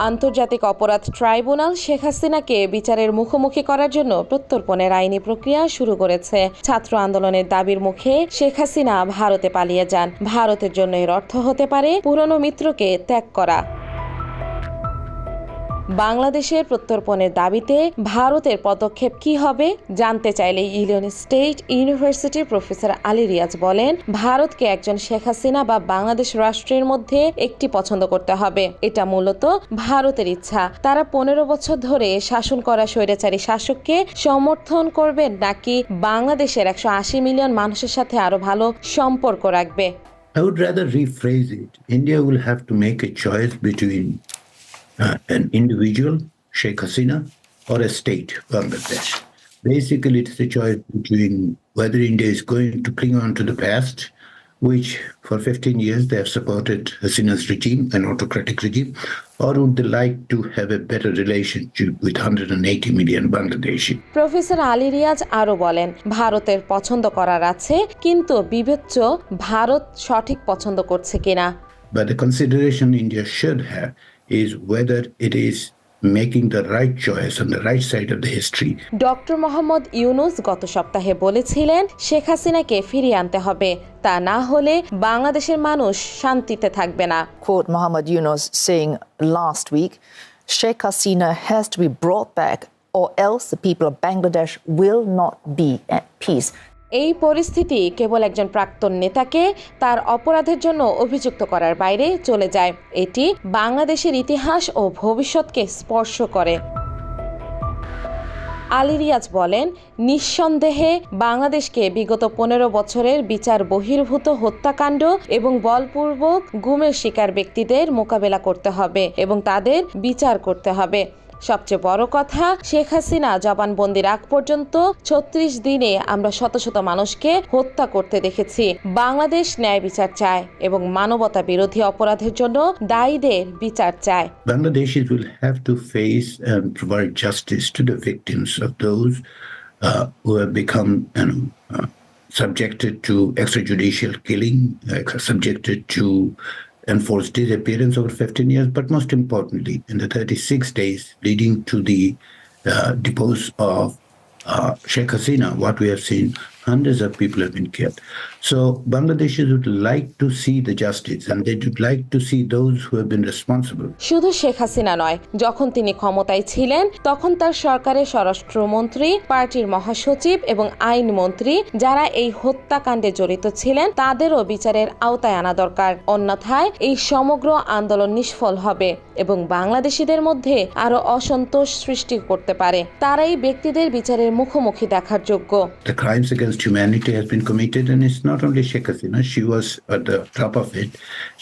আন্তর্জাতিক অপরাধ ট্রাইব্যুনাল শেখ হাসিনাকে বিচারের মুখোমুখি করার জন্য প্রত্যর্পণের আইনি প্রক্রিয়া শুরু করেছে। ছাত্র আন্দোলনের দাবির মুখে শেখ হাসিনা ভারতে পালিয়ে যান। ভারতের জন্য এর অর্থ হতে পারে পুরনো মিত্রকে ত্যাগ করা। বাংলাদেশের প্রত্যর্পণের দাবিতে ভারতের পদক্ষেপ কি হবে জানতে চাইলে ইলিনয় স্টেট ইউনিভার্সিটির প্রফেসর আলী রিয়াজ বলেন, ভারতকে একজন শেখ হাসিনা বা বাংলাদেশ রাষ্ট্রের মধ্যে একটি পছন্দ করতে হবে। এটা মূলত ভারতের ইচ্ছা। তারা 15 বছর ধরে শাসন করা স্বৈরাচারী শাসককে সমর্থন করবেন নাকি বাংলাদেশের 180 মিলিয়ন মানুষের সাথে আরো ভালো সম্পর্ক রাখবে। I would rather rephrase it. India will have to make a choice between an individual, Sheikh Hasina, or a state, Bangladesh. Basically, it's a choice between whether India is going to cling on to the past, which for 15 years they have supported Hasina's regime, an autocratic regime, or would they like to have a better relationship with 180 million Bangladeshi? Professor Ali Riaz আরও বলেন, ভারতের পছন্দ করার আছে, কিন্তু বিবেচ্য ভারত সঠিক পছন্দ করছে কিনা। But the consideration India should have is whether it is making the right choice on the right side of the history. Doctor Mohammad Yunus গত সপ্তাহে বলেছিলেন শেখ হাসিনাকে ফিরিয়ে আনতে হবে, তা না হলে বাংলাদেশের মানুষ শান্তিতে থাকবে না। Quote Mohammed Yunus saying last week, Sheikh Hasina has to be brought back or else the people of Bangladesh will not be at peace. এই পরিস্থিতি কেবল একজন প্রাক্তন নেতাকে তার অপরাধের জন্য অভিযুক্ত করার বাইরে চলে যায়। এটি বাংলাদেশের ইতিহাস ও ভবিষ্যৎকে স্পর্শ করে। আলী রিয়াজ বলেন, নিঃসন্দেহে বাংলাদেশকে বিগত 15 বছরের বিচার বহির্ভূত হত্যাকাণ্ড এবং বলপূর্বক গুমের শিকার ব্যক্তিদের মোকাবেলা করতে হবে এবং তাদের বিচার করতে হবে। সবচেয়ে বড় কথা, শেখ হাসিনা জবানবন্দির আগ পর্যন্ত 36 দিনে আমরা শত শত মানুষকে হত্যা করতে দেখেছি। বাংলাদেশ ন্যায় বিচার চায় এবং মানবতা বিরোধী অপরাধের জন্য দায়ীদের বিচার চায়। Bangladeshis will have to face and provide justice to the victims of those who have become subjected to extrajudicial killing, subjected to enforced disappearance over 15 years, but most importantly, in the 36 days leading to the depose of Sheikh Hasina, what we have seen, hundreds of people have been killed. So Bangladeshis would like to see the justice and they would like to see those who have been responsible. শুধু শেখ হাসিনা নয়, যখন তিনি ক্ষমতায় ছিলেন তখন তার সরকারের স্বরাষ্ট্রমন্ত্রী, পার্টির মহাসচিব এবং আইনমন্ত্রী যারা এই হত্যাকাণ্ডে জড়িত ছিলেন তাদেরও বিচারের আওতায় আনা দরকার। অন্যথায় এই সমগ্র আন্দোলন নিষ্ফল হবে এবং বাংলাদেশিদের মধ্যে আরো অসন্তোষ সৃষ্টি করতে পারে। তারাই ব্যক্তিদের বিচারের মুখোমুখি দেখার যোগ্য। The crimes against humanity has been committed, and it's not only Sheikh Hasina, she was at the top of it.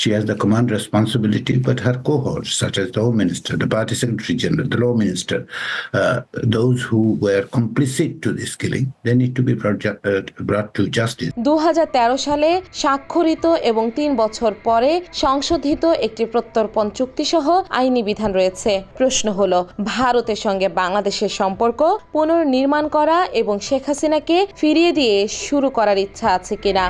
She has the command responsibility, but her cohorts, such as the Home Minister, the Party Secretary General, the Law Minister, those who were complicit to this killing, they need to be brought to justice. 2013 সালে স্বাক্ষরিত এবং 3 বছর পরে সংশোধিত একটি প্রত্যর্পণ চুক্তি সহ আইনি বিধান রয়েছে। প্রশ্ন হলো, ভারতের সঙ্গে বাংলাদেশের সম্পর্ক পুনর্নির্মাণ করা এবং শেখ হাসিনাকে ফিরিয়ে দিয়ে শুরু করার ইচ্ছা আছে কিনা।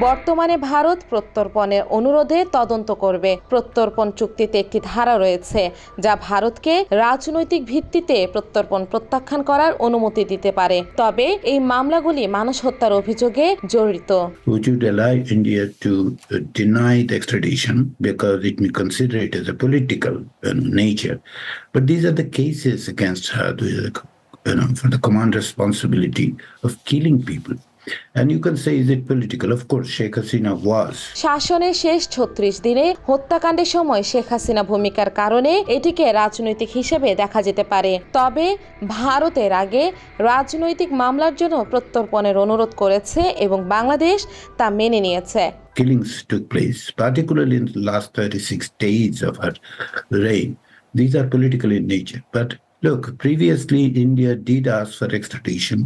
বর্তমানে ভারত প্রত্যর্পণের অনুরোধে তদন্ত করবে। প্রত্যর্পণ চুক্তিতে একটি ধারা রয়েছে যা ভারতকে রাজনৈতিক ভিত্তিতে প্রত্যর্পণ প্রত্যাখ্যান করার অনুমতি দিতে পারে, তবে এই মামলাগুলি মানুষ হত্যার অভিযোগে জড়িত। Would you allow India to deny the extradition because it may consider it as a political nature? But these are the cases against her, for the command responsibility of killing people. And you can say, is it political? Of course, Sheikh Hasina was. শাসনের শেষ 36 দিনে হত্যাকাণ্ডের সময় শেখ হাসিনা ভূমিকার কারণে এটিকে রাজনৈতিক হিসেবে দেখা যেতে পারে, তবে ভারতের আগে রাজনৈতিক মামলার জন্য প্রত্যর্পণের অনুরোধ করেছে এবং বাংলাদেশ তা মেনে নিয়েছে। Killings took place, particularly in the last 36 days of her reign. These are political in nature. But look, previously India did ask for extradition,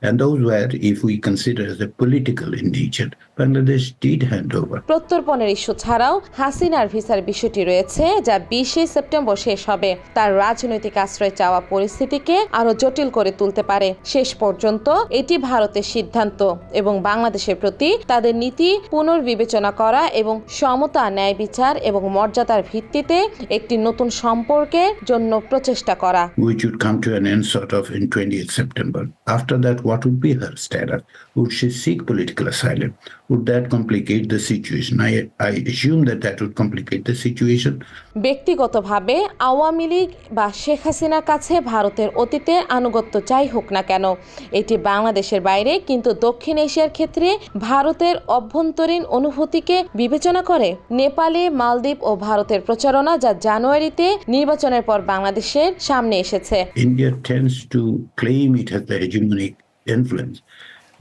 and those were, if we consider as a political in nature, Bangladesh did hand over. প্রত্যর্পণের issue ছাড়াও হাসিনার ভিসার বিষয়টি রয়েছে, যা 20 September শেষ হবে। তার রাজনৈতিক আশ্রয় চাওয়া পরিস্থিতিকে আরো জটিল করে তুলতে পারে। শেষ পর্যন্ত এটি ভারতের সিদ্ধান্ত এবং বাংলাদেশের প্রতি তাদের নীতি পুনর্বিবেচনা করা এবং সমতা, ন্যায় বিচার এবং মর্যাদার ভিত্তিতে একটি নতুন সম্পর্কের জন্য প্রচেষ্টা করা। Which would come to an end sort of in 20th September. After that, what would be her status? Would she seek political asylum? Would that complicate the situation? I assume that would complicate the situation. ব্যক্তিগতভাবে আওয়ামী লীগ বা শেখ হাসিনার কাছে ভারতের অতীতের আনুগত্য যাই হোক না কেন, এটি বাংলাদেশের বাইরে কিন্তু দক্ষিণ এশিয়ার ক্ষেত্রে ভারতের অভ্যন্তরীণ অনুভূতিকে বিবেচনা করে। নেপালে, মালদ্বীপ ও ভারতের প্রচারণা, যা জানুয়ারিতে নির্বাচনের পর বাংলাদেশের সামনে এসেছে। India tends to claim it has the hegemonic influence,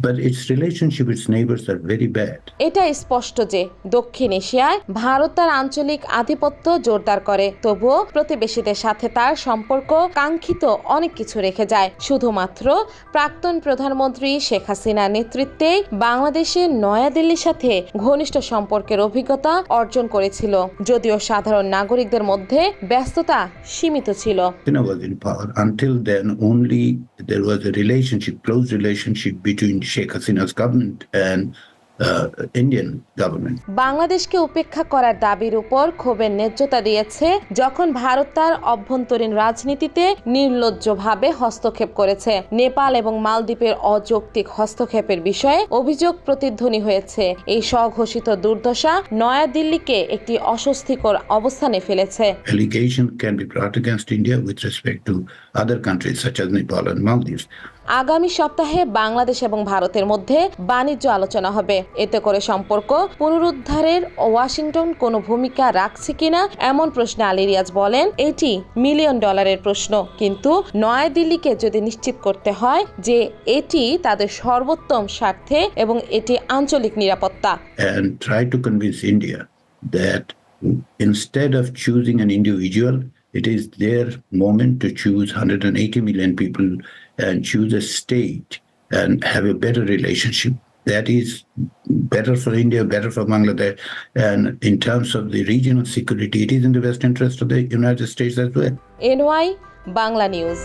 but its relationship with its neighbors are very bad. এটা স্পষ্ট যে দক্ষিণ এশিয়ায় ভারত তার আঞ্চলিক আধিপত্য জোরদার করে, তবুও প্রতিবেশীদের সাথে তার সম্পর্ক কাঙ্ক্ষিত অনেক কিছু রেখে যায়। শুধুমাত্র প্রাক্তন প্রধানমন্ত্রী শেখ হাসিনার নেতৃত্বে বাংলাদেশে নয়াদিল্লির সাথে ঘনিষ্ঠ সম্পর্কের অভিজ্ঞতা অর্জন করেছিল, যদিও সাধারণ নাগরিকদের মধ্যে ব্যস্ততা সীমিত ছিল। Hasina was in power. Until then, only there was a close relationship between Sheikh Hasina's government and Indian government. বাংলাদেশকে উপেক্ষা করার দাবির উপর ক্ষোভের ন্যায্যতা দিয়েছে যখন ভারত তার অভ্যন্তরীণ রাজনীতিতে নির্লজ্জভাবে হস্তক্ষেপ করেছে। নেপাল এবং মালদ্বীপের অযৌক্তিক হস্তক্ষেপের বিষয়ে অভিযোগ প্রতিধ্বনি হয়েছে। এই স্বঘোষিত দুর্দশা নয়াদিল্লিকে একটি অস্বস্তিকর অবস্থানে ফেলেছে। Allegation can be brought against India with respect to other countries such as Nepal and Maldives. আগামী সপ্তাহে বাংলাদেশ এবং ভারতের মধ্যে বাণিজ্য আলোচনা হবে। এতে করে সম্পর্ক পুনরুদ্ধারের ওয়াশিংটন কোনো ভূমিকা রাখছে কিনা এমন প্রশ্নে আলী রিয়াজ বলেন, এটি $1 মিলিয়ন প্রশ্ন, কিন্তু নয়াদিল্লিকে যদি নিশ্চিত করতে হয় যে এটি তাদের সর্বোত্তম স্বার্থে এবং এটি আঞ্চলিক নিরাপত্তা। And try to convince India that instead of choosing an individual, it is their moment to choose 180 million people and choose a state and have a better relationship. That is better for India, better for Bangladesh. And in terms of the regional security, it is in the best interest of the United States as well. NY Bangla news.